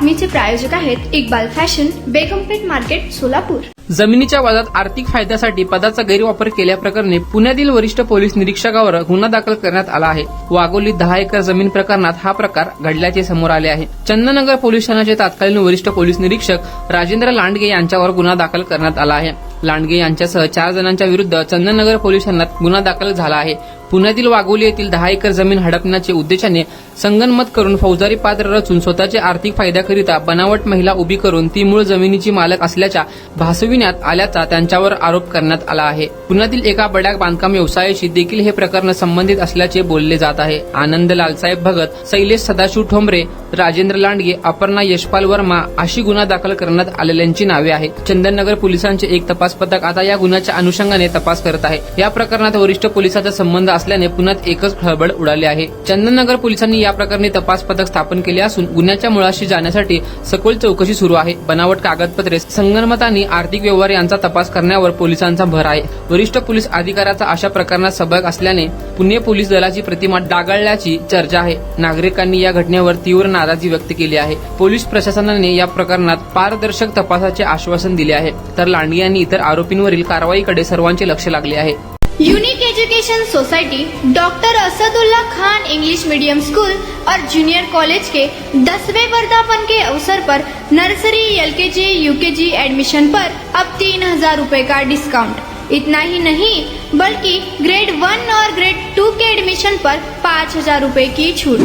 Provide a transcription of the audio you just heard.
बातमीचे प्रायोजक आहेत Iqbal fashion, बेगमपेठ market, Solapur. जमिनीच्या वादात आर्थिक फायद्यासाठी पदाचा गैरवापर केल्याप्रकरणी पुण्यातील वरिष्ठ पोलीस निरीक्षकावर गुन्हा दाखल करण्यात आला आहे। वाघोलीत 10 एकर जमीन प्रकरणात हा प्रकार घडल्याचे समोर आले आहे। चंदननगर पोलीस ठाण्याचे तत्कालीन वरिष्ठ पोलीस निरीक्षक राजेंद्र लांडगे यांच्यावर गुन्हा दाखल करण्यात आला आहे। लांडगे यांच्यासह 4 जणांच्या विरुद्ध चंदननगर पोलीस ठाण्यात गुन्हा दाखल झाला आहे। पुण्यातील वाघोली येथील 10 एकर जमीन हडपण्याच्या उद्देशाने संगनमत करून फौजदारी पात्र रचून स्वतःचे आर्थिक फायद्याकरिता बनावट महिला उभी करून ती मूळ जमिनीची मालक असल्याच्या भासविण्यात आल्याचा त्यांच्यावर आरोप करण्यात आला आहे। पुण्यातील एका बड्या बांधकाम व्यवसायाशी देखील हे प्रकरण संबंधित असल्याचे बोलले जात आहे। आनंद लालसाहेब भगत, शैलेश सदाशिव ठोंबरे, राजेंद्र लांडगे, अपर्णा यशपाल वर्मा अशी गुन्हा दाखल करण्यात आलेल्यांची नावे आहेत। चंदननगर पोलिसांचे एक तपास पथक आता या गुन्ह्याच्या अनुषंगाने तपास करत आहे। या प्रकरणात वरिष्ठ पोलिसांचा संबंध असल्याने पुण्यात एकच खळबळ उडाली आहे। चंदननगर पोलिसांनी या प्रकरणी तपास पथक स्थापन केले असून गुन्ह्याच्या मुळाशी जाण्यासाठी सखोल चौकशी सुरू आहे। बनावट कागदपत्रे, संगनमतानी आर्थिक व्यवहार यांचा तपास करण्यावर पोलिसांचा भर आहे। वरिष्ठ पोलीस अधिकाऱ्याचा अशा प्रकरणात सहभाग असल्याने पुणे पोलीस दलाची प्रतिमा डागाळल्याची चर्चा आहे। नागरिकांनी या घटनेवर तीव्र नाराजी व्यक्त केली आहे। पोलीस प्रशासनाने या प्रकरणात पारदर्शक तपासाचे आश्वासन दिले आहे, तर लांडगे यांनी इतर आरोपींवरील कारवाईकडे सर्वांचे लक्ष लागले आहे। Unique education society doctor Asadullah Khan English medium school और जूनियर कॉलेज के 10वें वर्धापन के अवसर पर नर्सरी, LKG, UKG एडमिशन पर अब 3000 रुपए का डिस्काउंट। इतना ही नहीं बल्कि ग्रेड 1 और ग्रेड 2 के एडमिशन पर 5000 रुपए की छूट।